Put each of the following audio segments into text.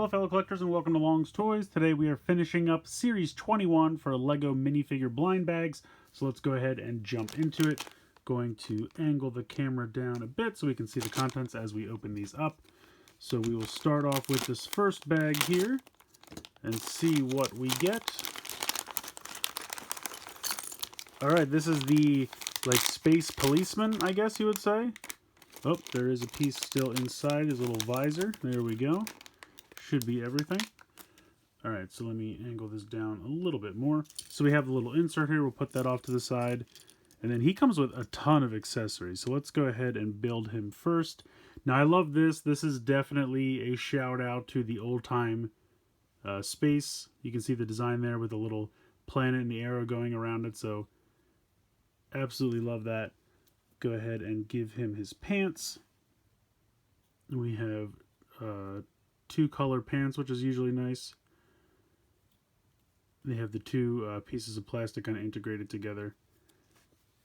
Hello fellow collectors and welcome to Long's Toys. Today we are finishing up Series 21 for LEGO minifigure blind bags. So let's go ahead and jump into it. Going to angle the camera down a bit so we can see the contents as we open these up. So we will start off with this first bag here and see what we get. Alright, this is the space policeman, I guess you would say. Oh, there is a piece still inside his little visor. There we go. Should be everything. Alright, so let me angle this down a little bit more. So we have the little insert here. We'll put that off to the side. And then he comes with a ton of accessories. So let's go ahead and build him first. Now I love this. This is definitely a shout out to the old time space. You can see the design there with the little planet and the arrow going around it. So absolutely love that. Go ahead and give him his pants. We have two color pants, which is usually nice. They have the two pieces of plastic kind of integrated together.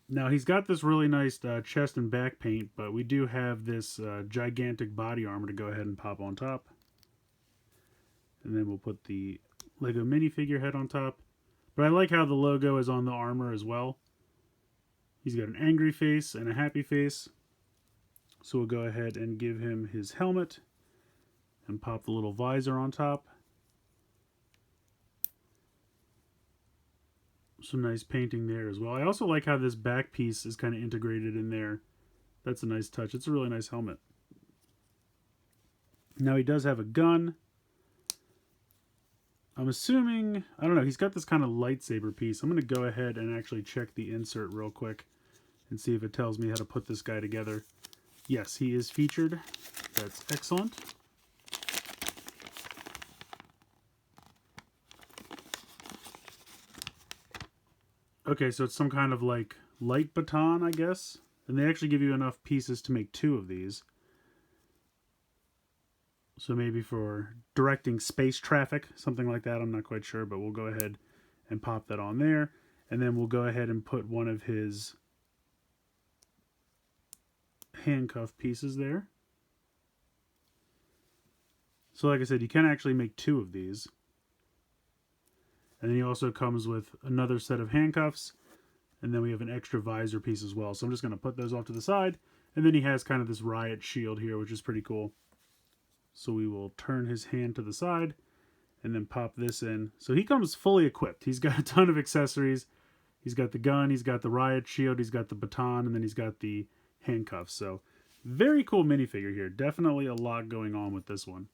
Now he's got this really nice chest and back paint, but we do have this gigantic body armor to go ahead and pop on top. And then we'll put the LEGO minifigure head on top. But I like how the logo is on the armor as well. He's got an angry face and a happy face. So we'll go ahead and give him his helmet and pop the little visor on top. Some nice painting there as well. I also like how this back piece is kind of integrated in there. That's a nice touch. It's a really nice helmet. Now he does have a gun. I'm assuming, I don't know, he's got this kind of lightsaber piece. I'm going to go ahead and actually check the insert real quick and see if it tells me how to put this guy together. Yes, he is featured. That's excellent. Okay, so it's some kind of like light baton, I guess. And they actually give you enough pieces to make two of these. So maybe for directing space traffic, something like that. I'm not quite sure, but we'll go ahead and pop that on there. And then we'll go ahead and put one of his handcuff pieces there. So like I said, you can actually make two of these. And then he also comes with another set of handcuffs. And then we have an extra visor piece as well. So I'm just going to put those off to the side. And then he has kind of this riot shield here, which is pretty cool. So we will turn his hand to the side and then pop this in. So he comes fully equipped. He's got a ton of accessories. He's got the gun, he's got the riot shield, he's got the baton, and then he's got the handcuffs. So very cool minifigure here. Definitely a lot going on with this one.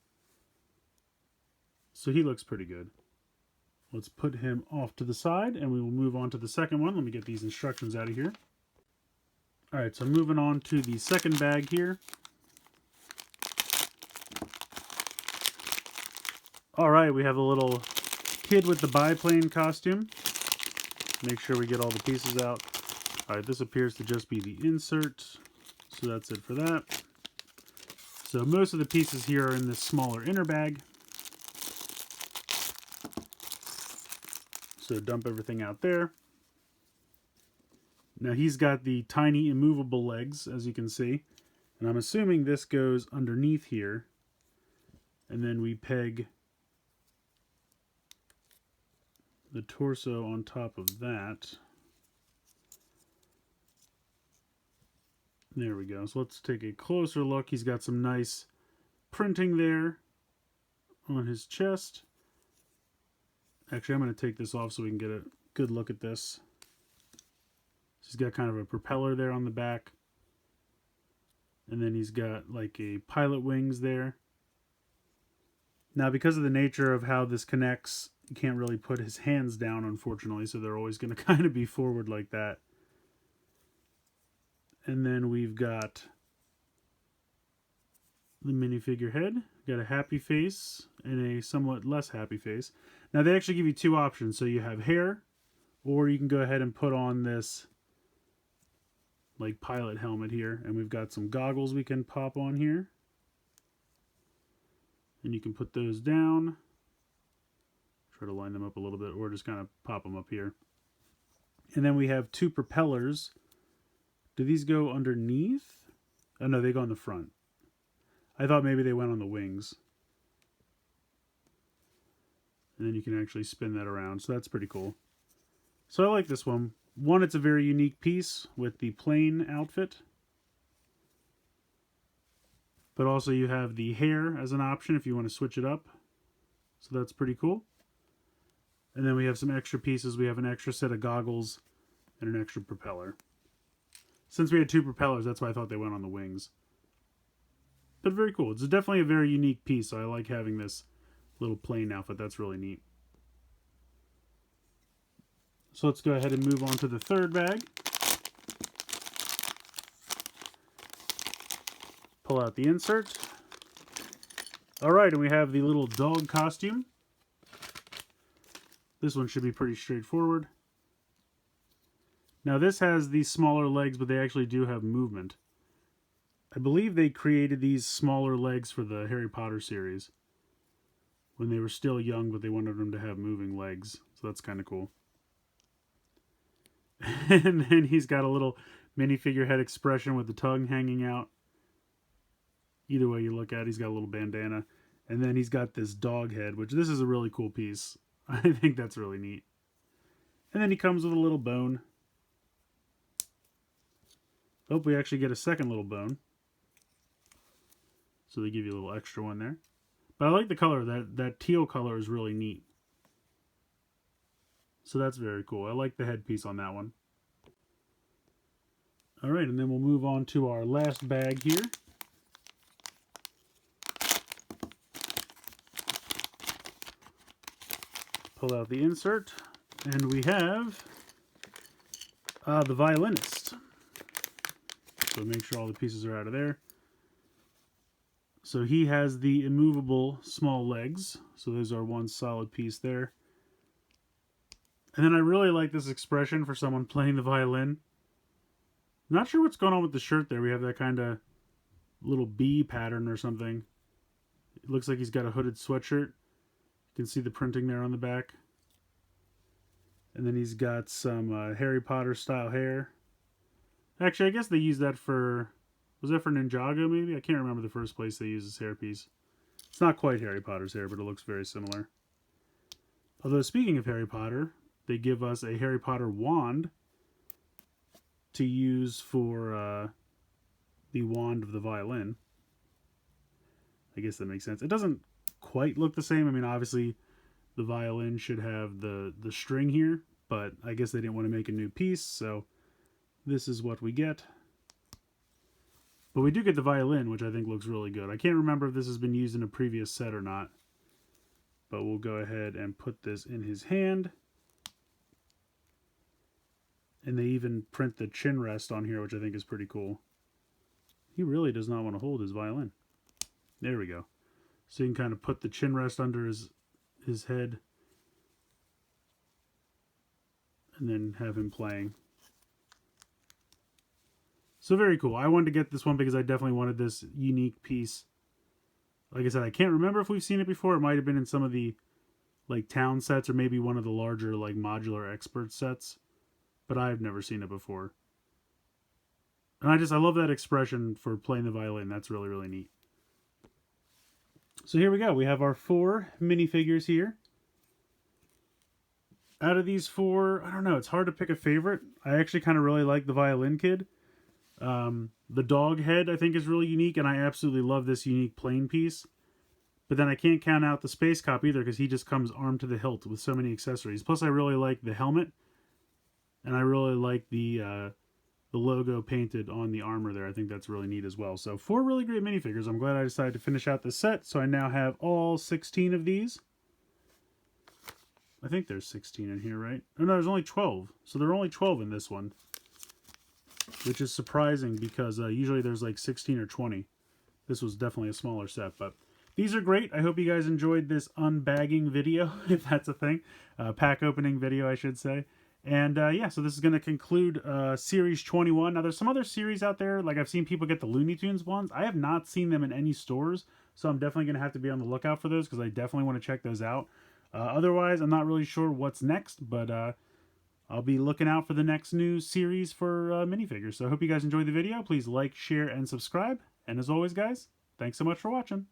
So he looks pretty good. Let's put him off to the side and we will move on to the second one. Let me get these instructions out of here. Alright, so moving on to the second bag here. Alright, we have a little kid with the biplane costume. Make sure we get all the pieces out. Alright, this appears to just be the insert. So that's it for that. So most of the pieces here are in this smaller inner bag. So dump everything out there. Now he's got the tiny immovable legs, as you can see. And I'm assuming this goes underneath here. And then we peg the torso on top of that. There we go. So let's take a closer look. He's got some nice printing there on his chest. Actually, I'm going to take this off so we can get a good look at this. He's got kind of a propeller there on the back. And then he's got like a pilot wings there. Now, because of the nature of how this connects, you can't really put his hands down, unfortunately, so they're always going to kind of be forward like that. And then we've got the minifigure head. Got a happy face and a somewhat less happy face. Now, they actually give you two options. So you have hair, or you can go ahead and put on this like pilot helmet here. And we've got some goggles we can pop on here. And you can put those down. Try to line them up a little bit, or just kind of pop them up here. And then we have two propellers. Do these go underneath? Oh no, they go on the front. I thought maybe they went on the wings. And then you can actually spin that around. So that's pretty cool. So I like this one. One, it's a very unique piece with the plain outfit. But also you have the hair as an option if you want to switch it up. So that's pretty cool. And then we have some extra pieces. We have an extra set of goggles and an extra propeller. Since we had two propellers, that's why I thought they went on the wings. But very cool. It's definitely a very unique piece, so I like having this little plain outfit. That's really neat. So let's go ahead and move on to the third bag. Pull out the insert. Alright, and we have the little dog costume. This one should be pretty straightforward. Now this has these smaller legs, but they actually do have movement. I believe they created these smaller legs for the Harry Potter series when they were still young, but they wanted them to have moving legs. So that's kind of cool. And then he's got a little minifigure head expression with the tongue hanging out. Either way you look at it, he's got a little bandana. And then he's got this dog head, which this is a really cool piece. I think that's really neat. And then he comes with a little bone. Oh, we actually get a second little bone. So they give you a little extra one there. But I like the color. That teal color is really neat. So that's very cool. I like the headpiece on that one. Alright, and then we'll move on to our last bag here. Pull out the insert. And we have the violinist. So make sure all the pieces are out of there. So he has the immovable small legs. So those are one solid piece there. And then I really like this expression for someone playing the violin. Not sure what's going on with the shirt there. We have that kind of little bee pattern or something. It looks like he's got a hooded sweatshirt. You can see the printing there on the back. And then he's got some Harry Potter style hair. Actually, I guess they used that for... Was that for Ninjago, maybe? I can't remember the first place they used this hairpiece. It's not quite Harry Potter's hair, but it looks very similar. Although, speaking of Harry Potter, they give us a Harry Potter wand to use for the wand of the violin. I guess that makes sense. It doesn't quite look the same. I mean, obviously, the violin should have the string here, but I guess they didn't want to make a new piece, so this is what we get. But we do get the violin, which I think looks really good. I can't remember if this has been used in a previous set or not. But we'll go ahead and put this in his hand. And they even print the chin rest on here, which I think is pretty cool. He really does not want to hold his violin. There we go. So you can kind of put the chin rest under his head. And then have him playing. So very cool. I wanted to get this one because I definitely wanted this unique piece. Like I said, I can't remember if we've seen it before. It might have been in some of the like town sets or maybe one of the larger like modular expert sets. But I've never seen it before. And I love that expression for playing the violin. That's really, really neat. So here we go. We have our 4 minifigures here. Out of these 4, I don't know. It's hard to pick a favorite. I actually kind of really like the violin kid. The dog head I think is really unique, and I absolutely love this unique plain piece. But then I can't count out the space cop either because he just comes armed to the hilt with so many accessories. Plus I really like the helmet, and I really like the logo painted on the armor there. I think that's really neat as well. So 4 really great minifigures. I'm glad I decided to finish out this set. So I now have all 16 of these. I think there's 16 in here, right? Oh no, there's only 12. So there are only 12 in this one. Which is surprising because usually there's like 16 or 20. This was definitely a smaller set, but these are great. I hope you guys enjoyed this unbagging video, if that's a thing. Pack opening video, I should say. And yeah, so this is going to conclude Series 21. Now, there's some other series out there. Like, I've seen people get the Looney Tunes ones. I have not seen them in any stores, so I'm definitely going to have to be on the lookout for those because I definitely want to check those out. Otherwise, I'm not really sure what's next, but I'll be looking out for the next new series for minifigures. So I hope you guys enjoyed the video. Please like, share, and subscribe. And as always, guys, thanks so much for watching.